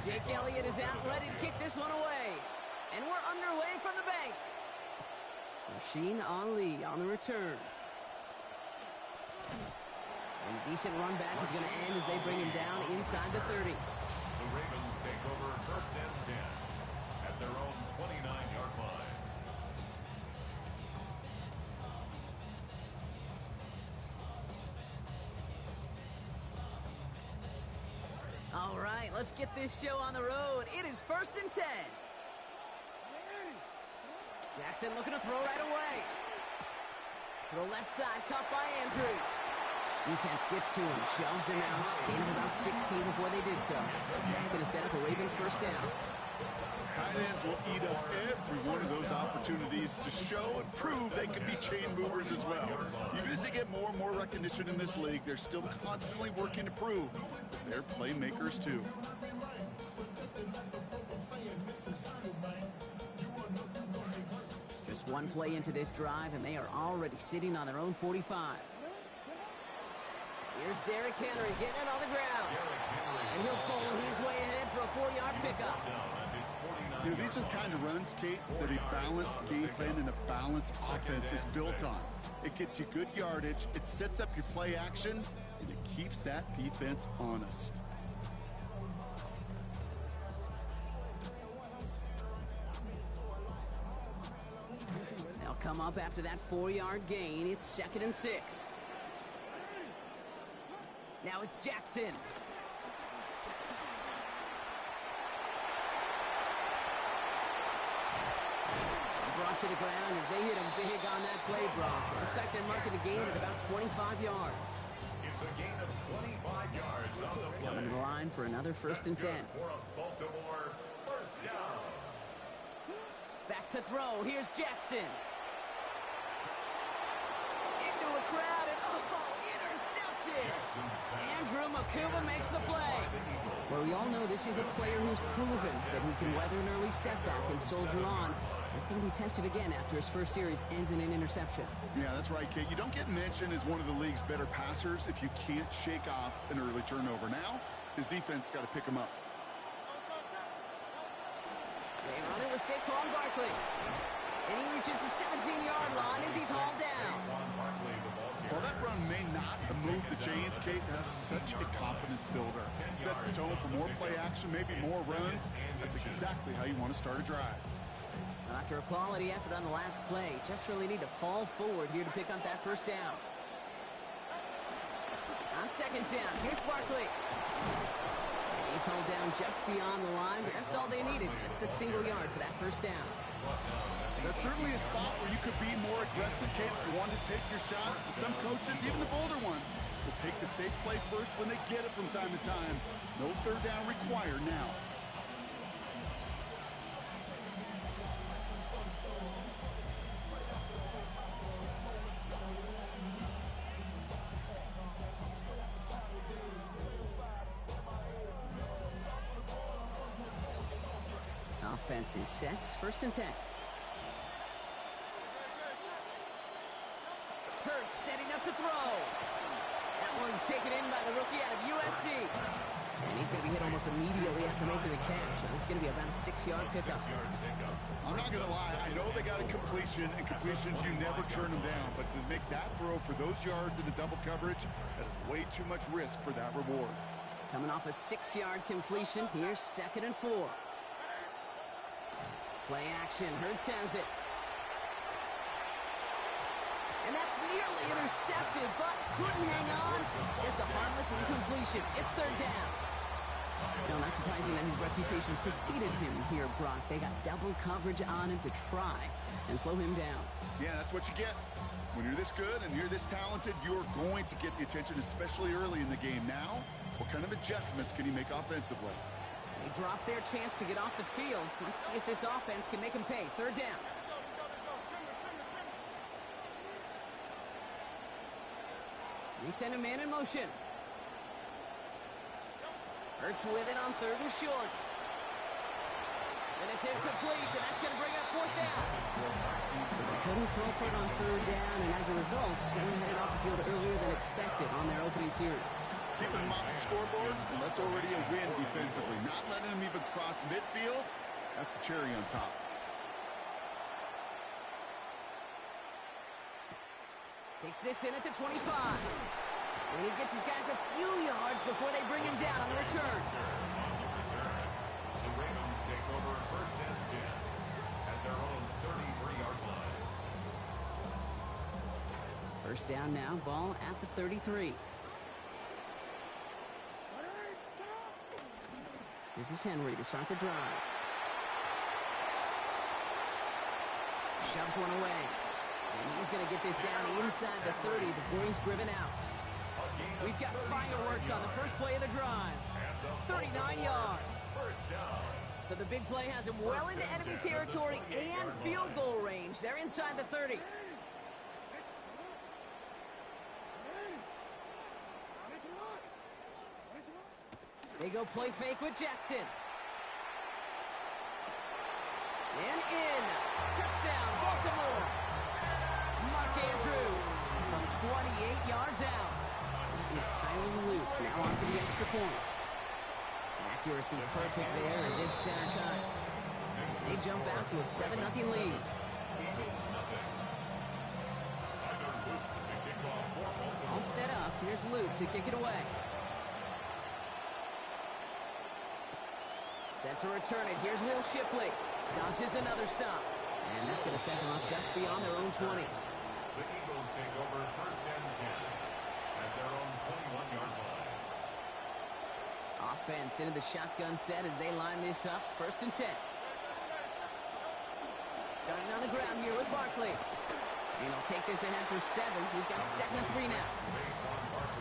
Jake Elliott is out, ready to kick this one away. And we're underway from the bank. Rasheen Ali on the return. And a decent run back is going to end as they bring him down inside the 30. The Ravens take over 1st and 10 at their own 29-yard line. All right, let's get this show on the road. It is 1st and 10. Jackson looking to throw right away. Throw left side, caught by Andrews. Defense gets to him, shoves him out, stayed at about 16 before they did so. That's going to set up a Ravens 1st down. Tight ends will eat up every one of those opportunities to show and prove they can be chain movers as well. Even as they get more and more recognition in this league, they're still constantly working to prove that they're playmakers too. Just one play into this drive, and they are already sitting on their own 45. Here's Derrick Henry getting it on the ground. And he'll pull his way ahead for a 4-yard pickup. You know, these are the kind of runs, Kate, that a balanced game plan and a balanced offense is built on. It gets you good yardage, it sets up your play action, and it keeps that defense honest. They'll come up after that 4-yard gain. It's 2nd and 6. Now it's Jackson. Brought to the ground as they hit him big on that play, Brock. Looks like they're marking the gain at about 25 yards. It's a gain of 25 yards on the play. Coming to the line for another 1st and 10. For a Baltimore 1st down. Back to throw. Here's Jackson. Into a crowd and intercepted. Andrew Makuba makes the play. Well, we all know this is a player who's proven that he can weather an early setback and soldier on. It's going to be tested again after his first series ends in an interception. Yeah, that's right, Kate. You don't get mentioned as one of the league's better passers if you can't shake off an early turnover. Now, his defense got to pick him up. They run it with Saquon Barkley. And he reaches the 17-yard line as he's hauled down. While that run may not have moved the chains, Kate, that's such a confidence builder. Sets the tone for more play action, maybe more runs. That's exactly how you want to start a drive. After a quality effort on the last play, just really need to fall forward here to pick up that 1st down. On 2nd down, here's Barkley. He's hauled down just beyond the line, but that's all they needed, just a single yard for that 1st down. That's certainly a spot where you could be more aggressive, Kate, if you want to take your shots. But some coaches, even the bolder ones, will take the safe play first when they get it from time to time. No 3rd down required now. Offense is set. 1st and 10. Hurts setting up to throw. That one's taken in by the rookie out of USC. And he's going to be hit almost immediately after making the catch. So this is going to be about a 6-yard pickup. I'm not going to lie. I know they got a completion, and completions, you never turn them down. But to make that throw for those yards into double coverage, that is way too much risk for that reward. Coming off a 6-yard completion, here's 2nd and 4. Play action. Hurts has it. And that's nearly intercepted, but couldn't hang on. Just a harmless incompletion. It's 3rd down. No, not surprising that his reputation preceded him here, Brock. They got double coverage on him to try and slow him down. Yeah, that's what you get. When you're this good and you're this talented, you're going to get the attention, especially early in the game. Now, what kind of adjustments can he make offensively? They dropped their chance to get off the field. So let's see if this offense can make them pay. 3rd down. They send a man in motion. Hurts with it on 3rd and short. And it's incomplete, and that's going to bring up 4th down. So they couldn't throw for it on 3rd down, and as a result, Sam headed off the field earlier than expected on their opening series. keeping them off the scoreboard, and that's already a win defensively. Not letting them even cross midfield, that's the cherry on top. Takes this in at the 25. And he gets his guys a few yards before they bring him down on the return. The Ravens take over first and 10 at their own 33-yard line. First down now, ball at the 33. This is Henry to start the drive. Shoves one away. And he's going to get this down inside the 30 before he's driven out. We've got fireworks on the first play of the drive. 39 yards. So the big play has him well into enemy territory and field goal range. They're inside the 30. They go play fake with Jackson. And in. Touchdown, Baltimore. Mark Andrews from 28 yards out. Is Tyler Luke now on for the extra point. Accuracy perfect there as it's center cut. They jump out to a 7-0 lead. All set up. Here's Luke to kick it away. Set to return it. Here's Will Shipley. Dodges another stop. And that's going to set them up just beyond their own 20. The Eagles take over first and 10 at their own 21-yard line. Offense into the shotgun set as they line this up. First and 10. Starting on the ground here with Barkley. And he'll take this ahead for 7. We've got 2nd and 3 now.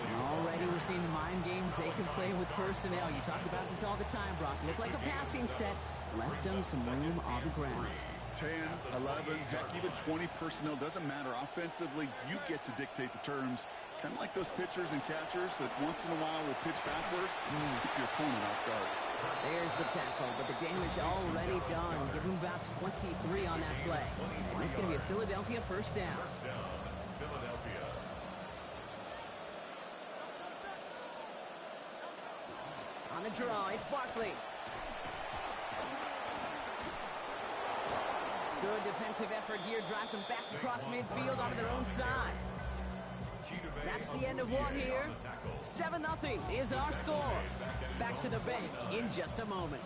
And already we're seeing the mind games they can play with personnel. You talk about this all the time, Brock. Look like a passing set. Left them some room on the ground. 10, 11, heck, even 20 personnel, doesn't matter. Offensively, you get to dictate the terms. Kind of like those pitchers and catchers that once in a while will pitch backwards. Keep your opponent off guard. There's the tackle, but the damage already done. Give him about 23 on that play. And it's going to be a Philadelphia first down. Philadelphia. On the draw, it's Barkley. Good defensive effort here. Drives them back across midfield onto their own side. That's the end of one here. 7-0 is our score. Back to the bench in just a moment.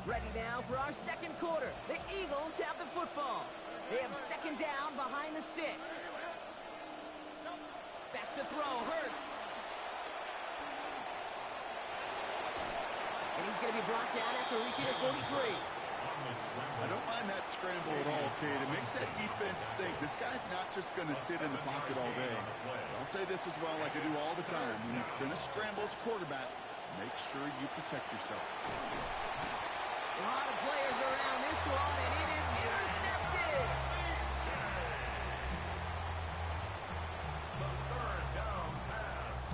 Ready now for our second quarter. The Eagles have the football. They have second down behind the sticks. Back to throw, Hurts. And he's going to be brought down after reaching the 43. I don't mind that scramble at all, Kate. It makes that defense think this guy's not just going to sit in the pocket all day. I'll say this as well like I do all the time. When you're going to scramble as quarterback, make sure you protect yourself. A lot of players around this one, and it is intercepted. The third down pass.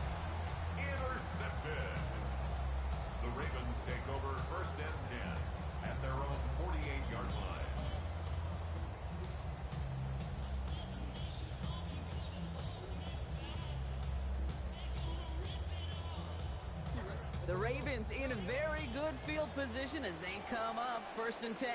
Intercepted. The Ravens take over first and 10 at their own 48-yard line. The Ravens in a very good field position as they come up first and 10.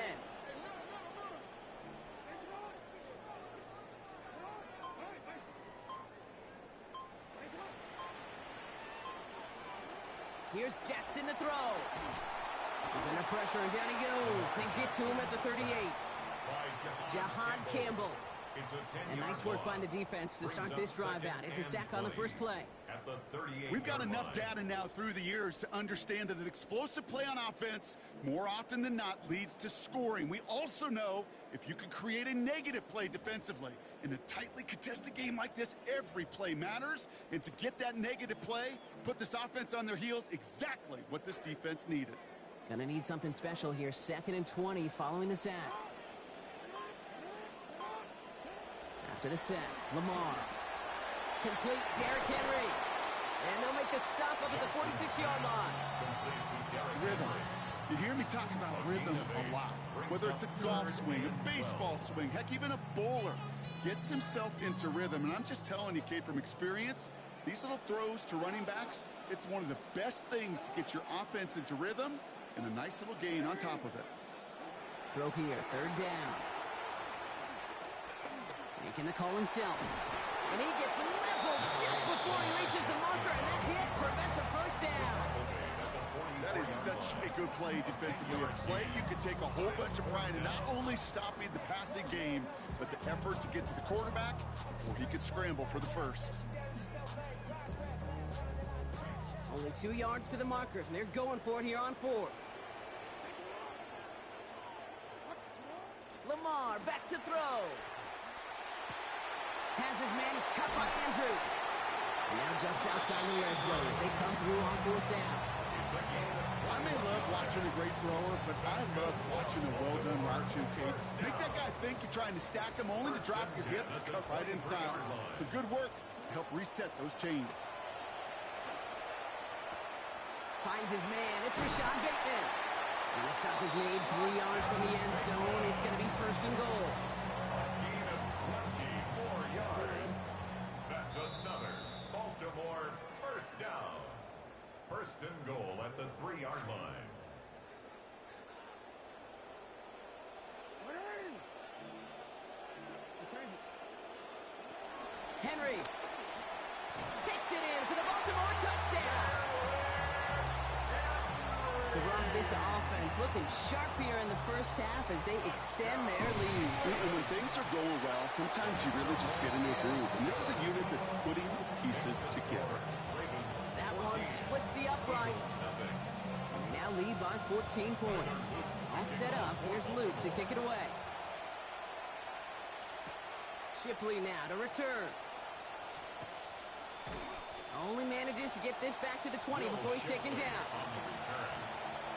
Here's Jackson to throw. He's under pressure and down he goes. They get to him at the 38. Jahad Campbell. And nice work by the defense to start this drive out. It's a sack on the first play. We've got enough data now through the years to understand that an explosive play on offense, more often than not, leads to scoring. We also know if you can create a negative play defensively. In a tightly contested game like this, every play matters. And to get that negative play, put this offense on their heels, exactly what this defense needed. Gonna need something special here. 2nd and 20 following the sack. After the sack, Lamar. Complete, Derrick Henry. And they'll make the stop up at the 46-yard line. rhythm. You hear me talk about rhythm a lot. Whether it's a golf swing, a baseball swing, heck, even a bowler gets himself into rhythm. And I'm just telling you, Kate, from experience, these little throws to running backs, it's one of the best things to get your offense into rhythm and a nice little gain on top of it. Throw here, third down. Making the call himself. And he gets leveled just before he reaches the marker, and that hit prevents a first down. That is such a good play defensively. A play you can take a whole bunch of pride in not only stopping the passing game, but the effort to get to the quarterback before he could scramble for the first. Only 2 yards to the marker, and they're going for it here on 4. Lamar back to throw. Has his man, it's cut by Andrews. And now just outside the red zone as they come through on 4th down. I may love watching a great thrower, but I love watching a well-done route too, Kate. Make that guy think you're trying to stack him only to drop your hips and cut right inside. Some good work to help reset those chains. Finds his man, it's Rashad Bateman. And the stop is made 3 yards from the end zone. It's going to be first and goal. Gain of 24 yards. That's another Baltimore first down. First and goal at the 3-yard line. Henry takes it in for the Baltimore touchdown. So Ron, this offense looking sharp here in the first half as they extend their lead. And when things are going well, sometimes you really just get into a groove. And this is a unit that's putting the pieces together. That one splits the uprights. And they now lead by 14 points. All set up. Here's Luke to kick it away. Shipley now to return. Only manages to get this back to the 20 before he's taken down. On the return,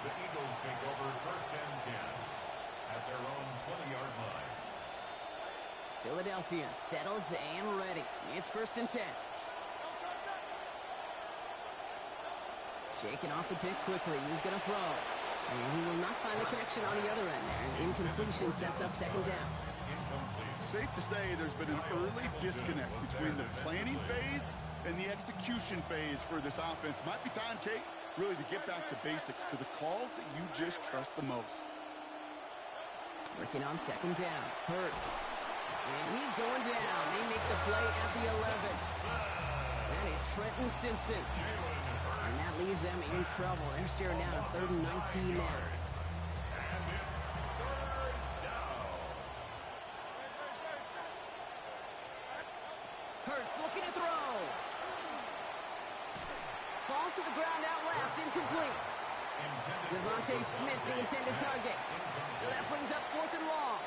the Eagles take over first and 10 at their own 20-yard line. Philadelphia settled and ready. It's first and 10. Shaking off the pick quickly. He's going to throw. And he will not find the connection on the other end there. An incompletion sets up second down. Safe to say there's been an early disconnect between the planning phase and the execution phase for this offense. Might be time, Kate, really to get back to basics, to the calls that you just trust the most. Working on second down. Hurts. And he's going down. They make the play at the 11. That is Trenton Simpson. And that leaves them in trouble. They're staring down a 3rd and 19 now. Hurts looking to throw. Falls to the ground out left, incomplete. Devontae Smith, the intended target. So that brings up 4th and long.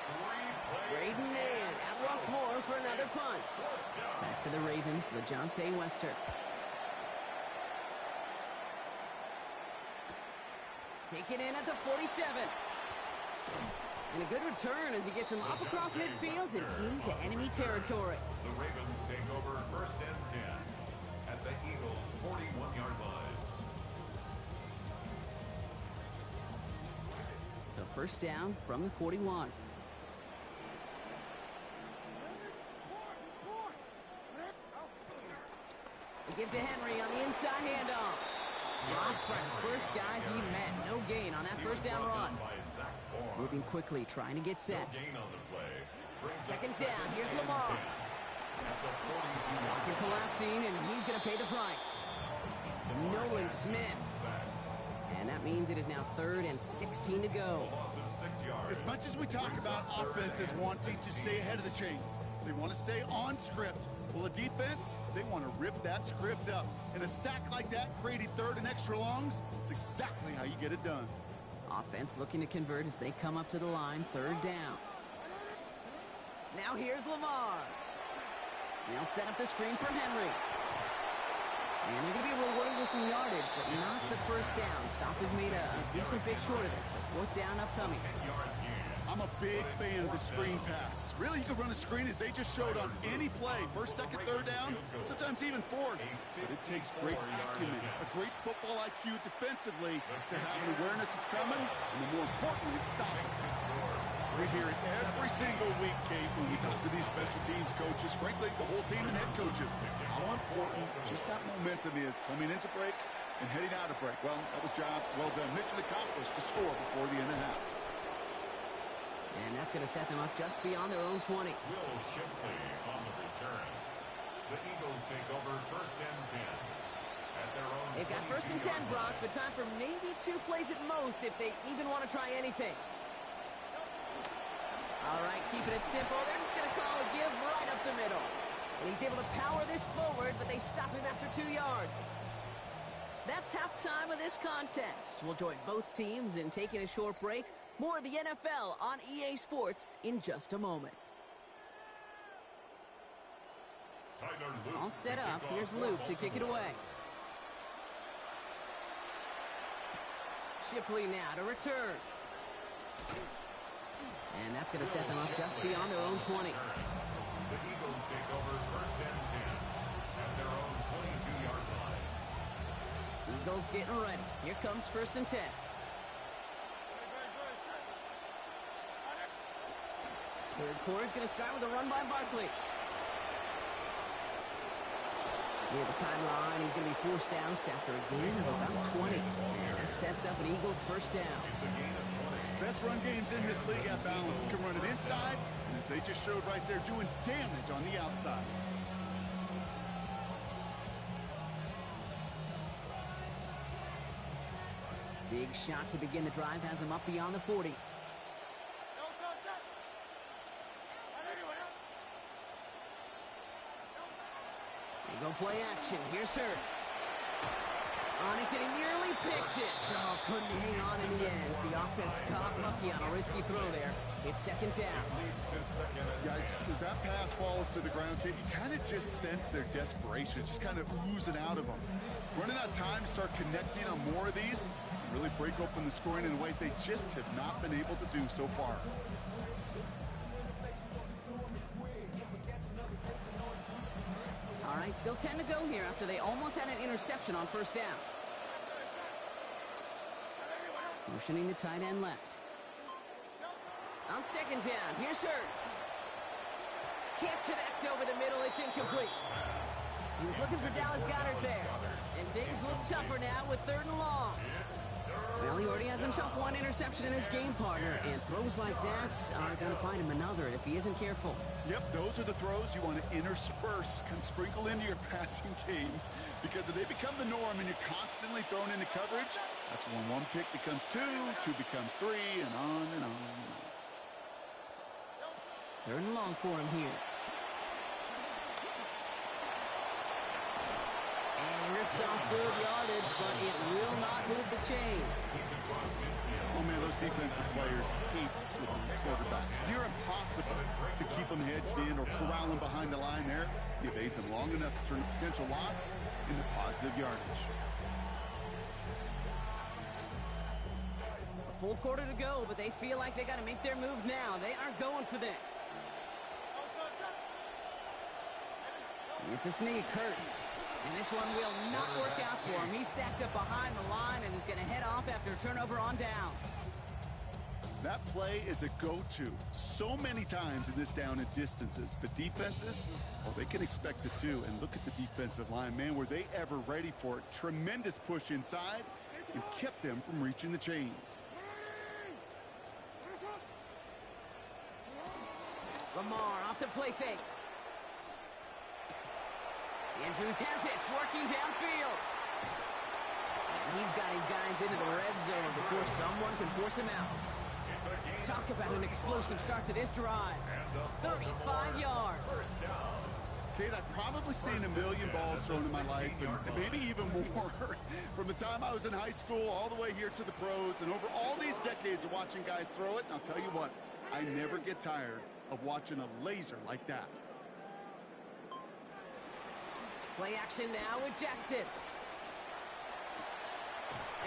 Braden Mann out once more for another punt. Back to the Ravens, LeJohntay Wester. Taken in at the 47. And a good return as he gets him up across midfield and into enemy territory. The Ravens take over first and 10 at the Eagles' 41-yard line. So first down from the 41. They give to Henry on the inside handoff. Blocked for the first guy he met. No gain on that first down run. Moving quickly, trying to get set. Second down, here's Lamar. Walker collapsing, and he's going to pay the price. Nolan Smith. And that means it is now 3rd and 16 to go. As much as we talk about offenses wanting to stay ahead of the chains, they want to stay on script. Well, the defense, they want to rip that script up. And a sack like that, creating 3rd and extra longs, it's exactly how you get it done. Offense looking to convert as they come up to the line, 3rd down. Now here's Lamar. They'll set up the screen for Henry. And they're going to be rewarded with some yardage, but not the first down. Stop has made a decent bit short of it, so 4th down upcoming. I'm a big fan of the screen pass. Really, you can run a screen as they just showed on any play. First, second, third down, sometimes even fourth. But it takes great acumen, a great football IQ defensively to have an awareness it's coming, and the more importantly, to stop it. We hear it every single week, Kate, when we talk to these special teams coaches, frankly, the whole team and head coaches, how important just that momentum is coming into break and heading out of break. Well, that was job well done. Mission accomplished to score before the end of half. And that's going to set them up just beyond their own 20. Will Shipley on the return. The Eagles take over first and 10. At their own They've got first and 10, Brock, but time for maybe 2 plays at most if they even want to try anything. All right, keeping it simple. They're just going to call a give right up the middle. And he's able to power this forward, but they stop him after 2 yards. That's halftime of this contest. We'll join both teams in taking a short break. More of the NFL on EA Sports in just a moment. All set up. Here's Luke to kick it away. Shipley now to return. And that's going to set them up just beyond their own 20. The Eagles take over first and 10 at their own 22-yard line. Eagles getting ready. Here comes first and 10. Third quarter is going to start with a run by Barkley. Near the sideline, he's going to be forced out after a gain of about 20. And that sets up an Eagles first down. Best run games in this league at balance. Can run it inside, and as they just showed right there, doing damage on the outside. Big shot to begin the drive has him up beyond the 40. They go play action. Here's Hurts. On it, and he nearly picked it. So couldn't hang on in the end. The offense caught lucky on a risky throw there. It's second down. Yikes. As that pass falls to the ground, you kind of just sense their desperation, just kind of oozing out of them. Running out of time to start connecting on more of these, really break open the scoring in a way they just have not been able to do so far. All right, still 10 to go here after they almost had an interception on first down. Motioning the tight end left. On second down, here's Hurts. Can't connect over the middle, it's incomplete. He was looking for Dallas Goedert there. And things look tougher now with third and long. Well, he already has himself one interception in his game, partner, and throws like that are going to find him another if he isn't careful. Yep, those are the throws you want to intersperse, kind of sprinkle into your passing game, because if they become the norm and you're constantly thrown into coverage, that's when one pick becomes two becomes three, and on and on and on. Third and long for him here. Rips off good yardage, but it will not move the chains. Oh, man, those defensive players hate slipping quarterbacks. Near impossible to keep them hedged in or corral them behind the line there. He evades them long enough to turn a potential loss into positive yardage. A full quarter to go, but they feel like they got to make their move now. They are going for this. It's a sneak, Hurts. And this one will not work out for him. He's stacked up behind the line and is going to head off after a turnover on downs. That play is a go-to so many times in this down and distances. But defenses, well, they can expect it too. And look at the defensive line, man. Were they ever ready for it? Tremendous push inside and kept them from reaching the chains. Lamar off the play fake. Andrews has it, working downfield. And he's got his guys into the red zone before someone can force him out. Talk about an explosive start to this drive. 35 yards. Kate, I've probably seen a million balls thrown in my life, and maybe even more, from the time I was in high school all the way here to the pros, and over all these decades of watching guys throw it. And I'll tell you what, I never get tired of watching a laser like that. Play action now with Jackson.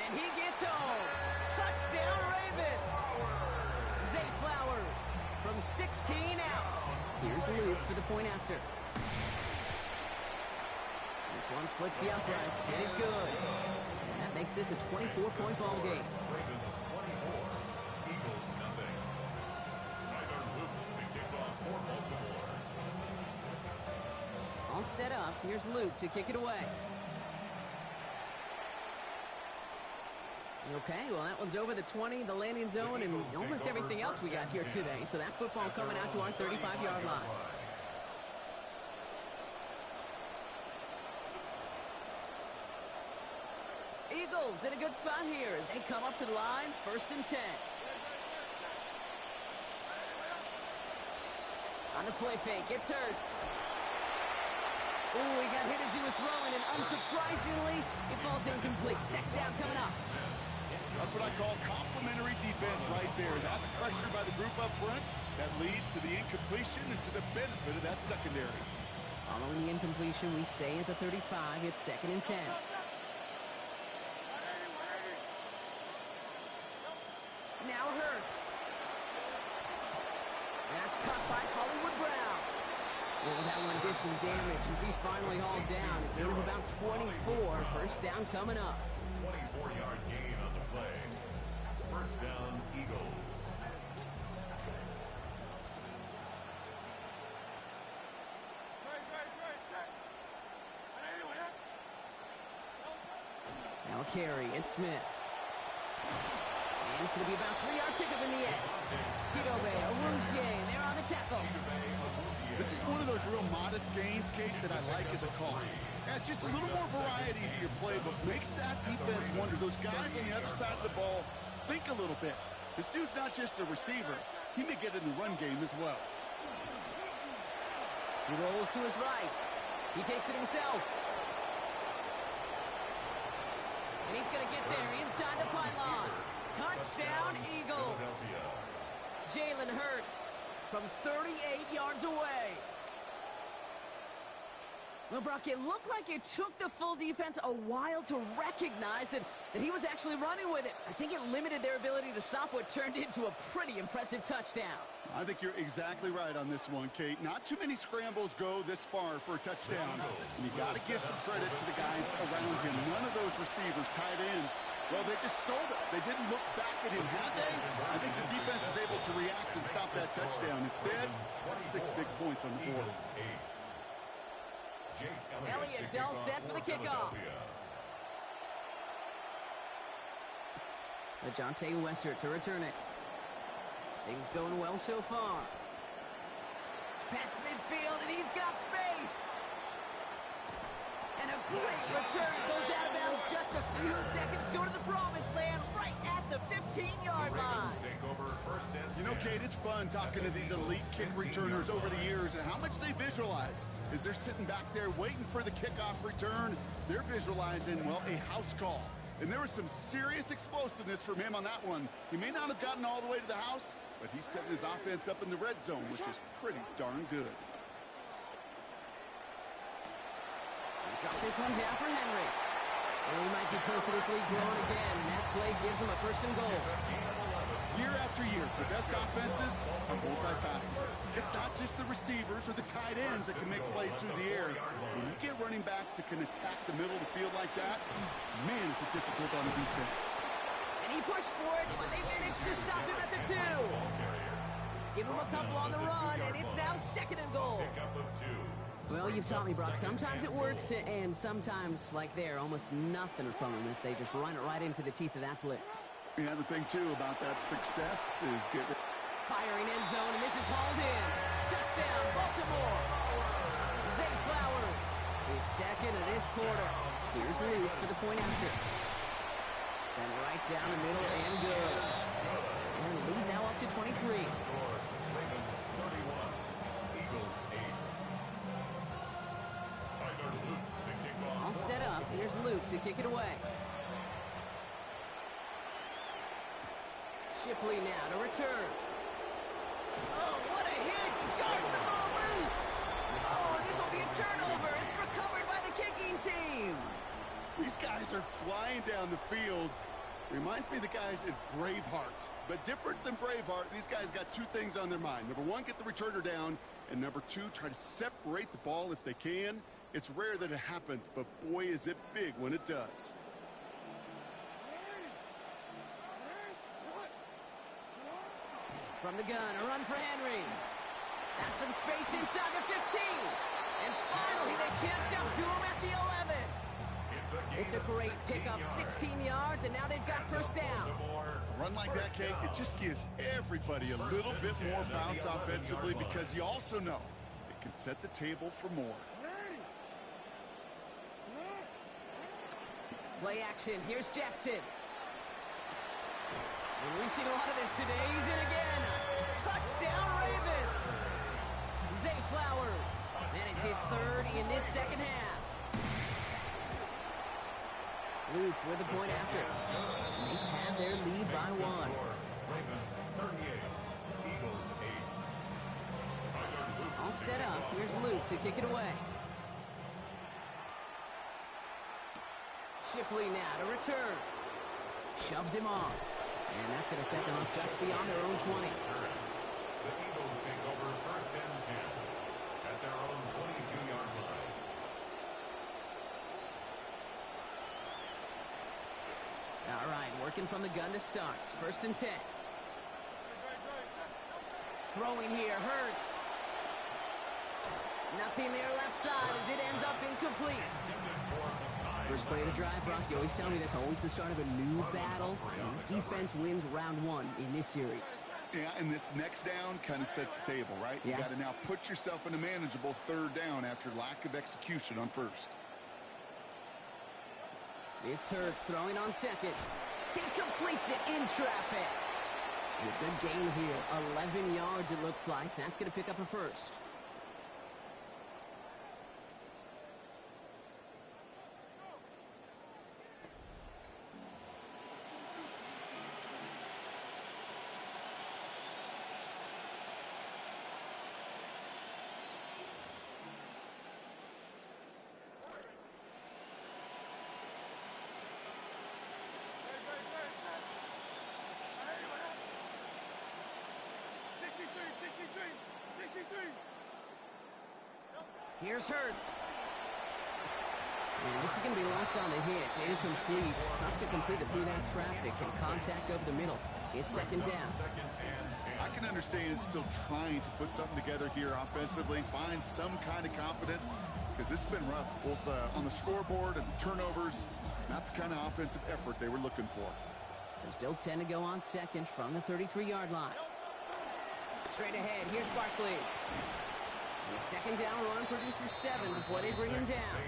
And he gets home. Touchdown, Ravens. Zay Flowers 16 out. Here's Luke for the point after. This one splits the uprights. It is good. And that makes this a 24-point ball game. Ravens 24, Eagles nothing. Tyler Luke to kick off for Baltimore. All set up. Here's Luke to kick it away. Okay, well, that one's over the 20, the landing zone, and almost everything else we got here today. So that football coming out to our 35-yard line. Eagles in a good spot here as they come up to the line. 1st and 10. On the play fake, it's Hurts. Ooh, he got hit as he was throwing, and unsurprisingly, it falls incomplete. 2nd down coming up. That's what I call complimentary defense right there. That pressure by the group up front, that leads to the incompletion and to the benefit of that secondary. Following the incompletion, we stay at the 35. It's 2nd and 10. Now Hurts. That's caught by Hollywood Brown. Well, that one did some damage as he's finally hauled down. A gain of about 24. 1st down coming up. 24-yard gain on the play. 1st down, Eagles. Now a carry, it's Smith. And it's going to be about 3-yard pickup in the end. Chidobe, Awuzie, they're on the tackle. This is one of those real modest gains, Kate, that I like as a call. Yeah, it's just a little more variety to your play, but makes that defense wonder. Those guys on the other side of the ball think a little bit. This dude's not just a receiver. He may get in the run game as well. He rolls to his right. He takes it himself. And he's going to get there inside the pylon. Touchdown, Eagles. Jalen Hurts from 38 yards away. Well, Brock, it looked like it took the full defense a while to recognize that he was actually running with it. I think it limited their ability to stop what turned into a pretty impressive touchdown. I think you're exactly right on this one, Kate. Not too many scrambles go this far for a touchdown. And you got to give some credit to the guys around him. None of those receivers, tight ends, well, they just sold it. They didn't look back at him, had they? I think the defense is able to react and stop that touchdown. Instead, that's 6 big points on the board. Elliott's all set for the kickoff. LeJohntay Wester to return it. Things going well so far. Past midfield, and he's got space. And a great return goes out of bounds just a few seconds short of the promised land, right at the 15-yard line. You know, Kate, it's fun talking to these elite kick returners over the years and how much they visualize. As they're sitting back there waiting for the kickoff return, they're visualizing, well, a house call. And there was some serious explosiveness from him on that one. He may not have gotten all the way to the house, but he's setting his offense up in the red zone, which is pretty darn good. Drop this one down for Henry. Well, he might be close to this league growing again, and that play gives him a 1st and goal. Year after year, the best offenses are multifaceted. It's not just the receivers or the tight ends that can make plays through the air. When you get running backs that can attack the middle of the field like that, man, is it difficult on the defense. And he pushed for it, but they managed to stop him at the 2. Give him a couple on the run, and it's now 2nd and goal. Well, you've taught me, Brock. Sometimes it works, and sometimes, like there, almost nothing from them as they just run it right into the teeth of that blitz. Yeah, the thing, too, about that success is good. Firing end zone, and this is hauled in. Touchdown, Baltimore. Zay Flowers, his 2nd of this quarter. Here's Luke for the point after. Sent right down the middle and good. And the lead now up to 23. All set up. Here's Luke to kick it away. Shipley now to return. Oh, what a hit! Starts the ball loose! Oh, this will be a turnover. It's recovered by the kicking team. These guys are flying down the field. Reminds me of the guys in Braveheart. But different than Braveheart, these guys got two things on their mind. Number one, get the returner down. And number two, try to separate the ball if they can. It's rare that it happens, but boy, is it big when it does. From the gun, a run for Henry. Has some space inside the 15. And finally, they catch up to him at the 11. It's a great pickup, 16 yards, and now they've got first down. A run like that, Kate, it just gives everybody a little bit more bounce offensively because you also know it can set the table for more. Play action. Here's Jackson. And we've seen a lot of this today. He's in again. Touchdown, Ravens. Zay Flowers. And it's his third in this second half. Luke with the point after. And they pad their lead by one. Ravens 38, Eagles 8. All set up. Here's Luke to kick it away. Shipley now to return. Shoves him off. And that's going to set them up just beyond their own 20. The Eagles take over first and 10 at their own 22-yard line. All right, working from the gun to start. First and 10. Throwing here, Hurts. Nothing there left side as it ends up incomplete. First play of the drive, Brock, you always tell me that's always the start of a new battle, and the defense wins round one in this series. Yeah, and this next down kind of sets the table, right? Yeah. You got to now put yourself in a manageable third down after lack of execution on first. It's Hurts throwing on second. He completes it in traffic. And a good gain here. 11 yards, it looks like. That's going to pick up a first. Here's Hurts. And this is going to be lost on the hit. Incomplete. Tough to complete it through that traffic and contact over the middle. It's second down. I can understand still trying to put something together here offensively, find some kind of confidence, because it's been rough, both on the scoreboard and the turnovers. Not the kind of offensive effort they were looking for. So still 10 to go on second from the 33-yard line. Straight ahead, here's Barkley. And the second down run produces 7 before they bring him down.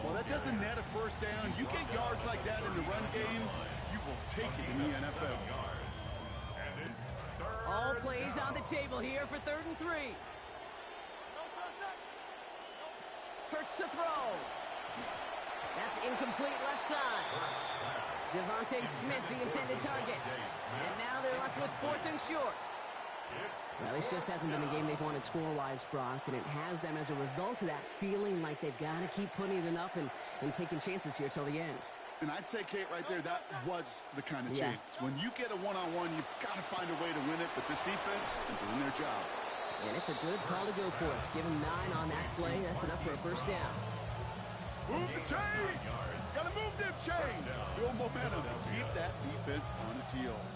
Well, that doesn't net a first down. You get yards like that in the run game, you will take it in the NFL. All plays on the table here for 3rd and 3. Hurts to throw. That's incomplete left side. Devontae Smith, the intended target. And now they're left with 4th and short. Well, this just hasn't been the game they've wanted score-wise, Brock, and it has them as a result of that feeling like they've got to keep putting it up and taking chances here till the end. And I'd say, Kate, right there, that was the kind of chance. When you get a one-on-one, you've got to find a way to win it, but this defense is doing their job. And it's a good call to go for it. Give them 9 on that play. That's enough for a first down. Move the chain! Gotta move them chains! Build momentum. Keep that defense on its heels.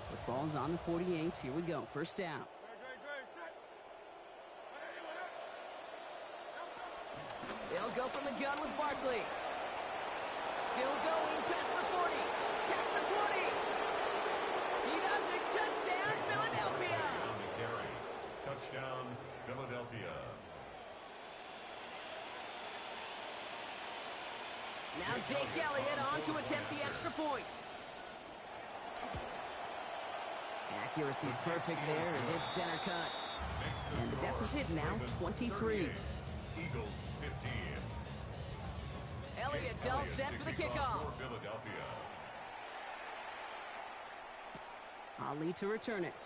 The ball's on the 48. Here we go. First down. They'll go from the gun with Barkley. Still going past the 40. Past the 20. He does it. Touchdown, Philadelphia. Touchdown, Philadelphia. Now Jake Elliott on to attempt the extra point. Accuracy perfect there as it's center cut. And the deficit now 23. Eagles 15. Elliott's all set for the kickoff. Philadelphia. Ali to return it.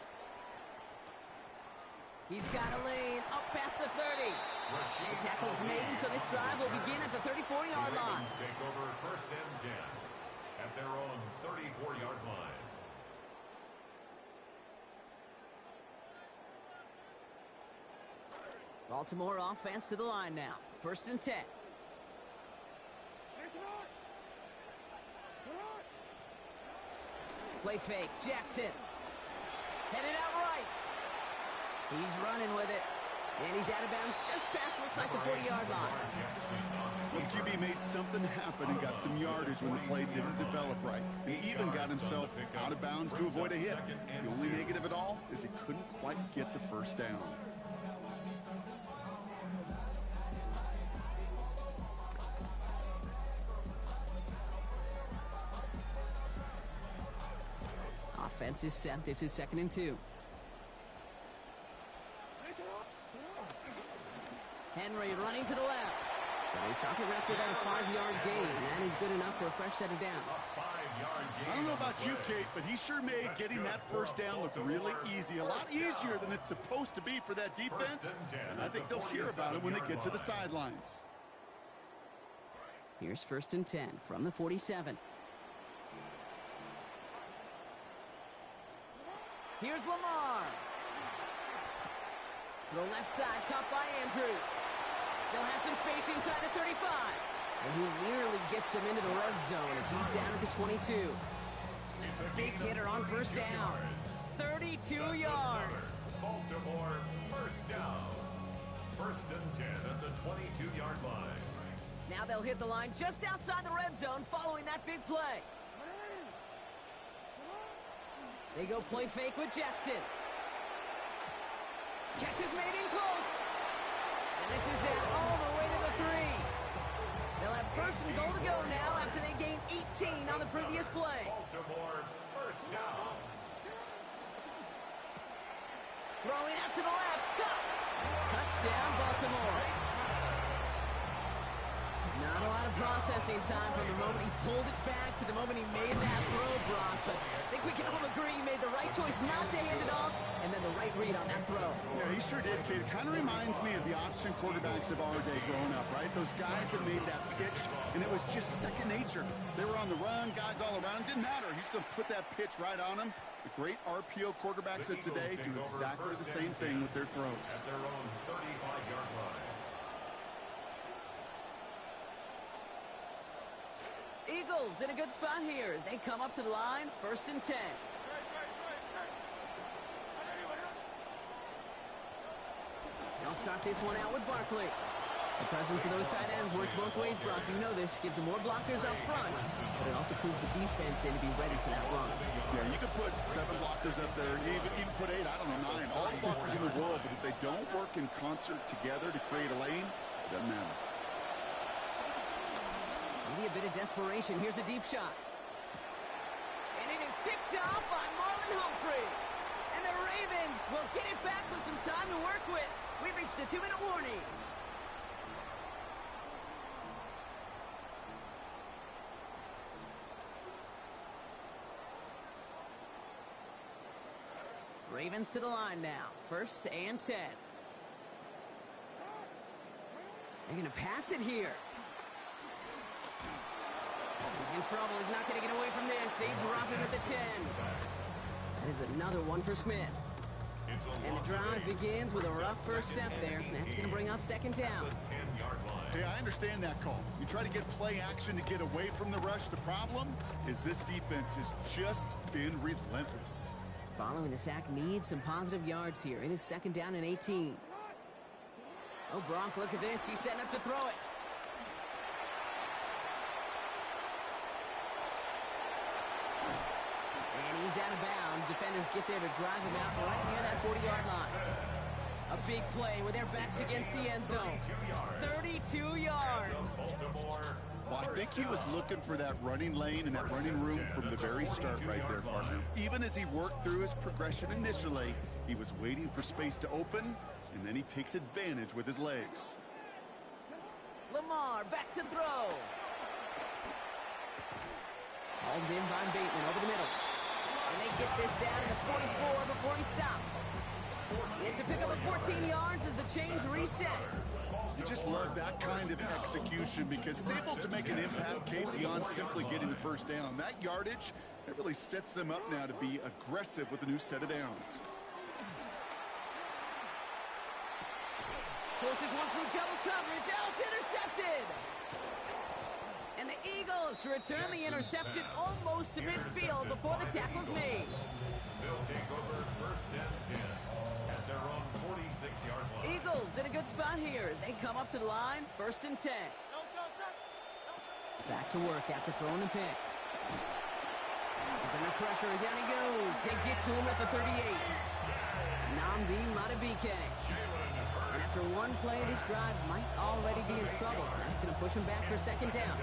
He's got a lane up past the 30. The tackle's made, so this drive will begin at the 34-yard line. Take over first and 10 at their own 34-yard line. Baltimore offense to the line now. 1st and 10. Play fake. Jackson. Headed out right. He's running with it. And he's out of bounds just past, looks like, the 40-yard line. Well, QB made something happen and got some yardage when the play didn't develop right. He even got himself out of bounds to avoid a hit. The only negative at all is he couldn't quite get the first down. Offense is set. This is 2nd and 2. Henry running to the left. So they stop it after that 5-yard gain. That is good enough for a fresh set of downs. I don't know about you, Kate, but he sure made getting that first down look really easy. A lot easier than it's supposed to be for that defense. And I think they'll hear about it when they get to the sidelines. Here's 1st and 10 from the 47. Here's Lamar. To the left side, caught by Andrews. Still has some space inside the 35. And he nearly gets them into the red zone as he's down at the 22. Big hitter on 1st down. 32 yards. Baltimore, 1st down. 1st and 10 at the 22-yard line. Now they'll hit the line just outside the red zone following that big play. They go play fake with Jackson. Catch is made in close. And this is down all the way to the 3. They'll have 1st and goal to go now after they gained 18 on the previous play. Baltimore, 1st down. Throwing out to the left. Cut. Touchdown, Baltimore. Not a lot of processing time from the moment he pulled it back to the moment he made that throw, Brock. But I think we can all agree he made the right choice not to hand it off, and then the right read on that throw. Yeah, he sure did, kid. It kind of reminds me of the option quarterbacks of our day growing up, right? Those guys that made that pitch, and it was just second nature. They were on the run, guys all around. Didn't matter. He's going to put that pitch right on him. The great RPO quarterbacks of today do exactly the same thing with their throws. At their own 35-yard line. Eagles in a good spot here as they come up to the line. 1st and 10. They'll start this one out with Barkley. The presence of those tight ends works both ways, Brock. You know this. Gives them more blockers up front, but it also pulls the defense in to be ready for that run. Yeah, you could put 7 blockers up there, even put 8, I don't know, 9. All the blockers in the world, but if they don't work in concert together to create a lane, it doesn't matter. Maybe a bit of desperation. Here's a deep shot. And it is picked off by Marlon Humphrey. And the Ravens will get it back with some time to work with. We've reached the 2-minute warning. Ravens to the line now. 1st and 10. They're going to pass it here. He's in trouble. He's not going to get away from this. They drop him at the 10. That is another one for Smith. And the drive begins with a rough first step there. That's going to bring up 2nd down. Hey, I understand that call. You try to get play action to get away from the rush. The problem is this defense has just been relentless. Following the sack needs some positive yards here. It is 2nd down and 18. Oh, Brock, look at this. He's setting up to throw it. And he's out of bounds. Defenders get there to drive him out right near that 40-yard line. A big play with their backs against the end zone. 32 yards. Well, I think he was looking for that running lane and that running room from the very start right there, partner. Even as he worked through his progression initially, he was waiting for space to open, and then he takes advantage with his legs. Lamar back to throw. Hauled in by Bateman over the middle. And they get this down to the 44 before he stopped. It's a pickup of 14 yards as the chains reset. You just love that kind of execution because it's able to make an impact, Kate, beyond simply getting the first down. That yardage, it really sets them up now to be aggressive with a new set of downs. Forces one through double coverage. Oh, it's intercepted! And the Eagles return the interception almost to midfield before the tackle's made. They'll take over first and 10 at their own 46-yard line. Eagles in a good spot here as they come up to the line, first and 10. Back to work after throwing the pick. He's under pressure and down he goes. They get to him at the 38. Nnamdi Madubuike. And after one play, this drive might already be in trouble. That's going to push him back for second down.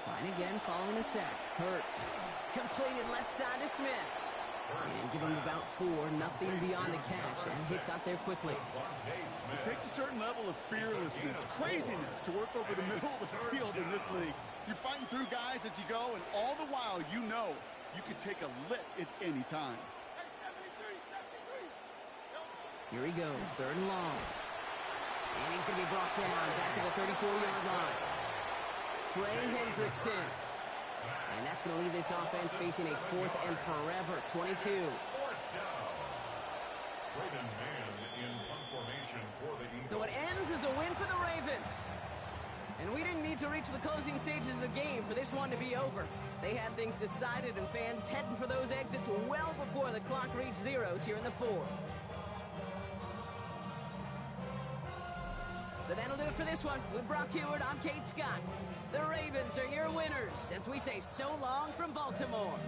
Trying again following the sack. Hurts. Completed left side to Smith. And give him about 4, nothing beyond the catch. And hit got there quickly. It takes a certain level of fearlessness, craziness to work over the middle of the field in this league. You're fighting through guys as you go, and all the while you know you could take a lick at any time. Here he goes, third and long. And he's going to be brought down back at the 34-yard line. Trey Hendrickson. And that's going to leave this offense facing a 4th and forever 22. So it ends as a win for the Ravens. And we didn't need to reach the closing stages of the game for this one to be over. They had things decided and fans heading for those exits well before the clock reached zeros here in the 4th. So that'll do it for this one. With Brock Heward, I'm Kate Scott. The Ravens are your winners as we say so long from Baltimore.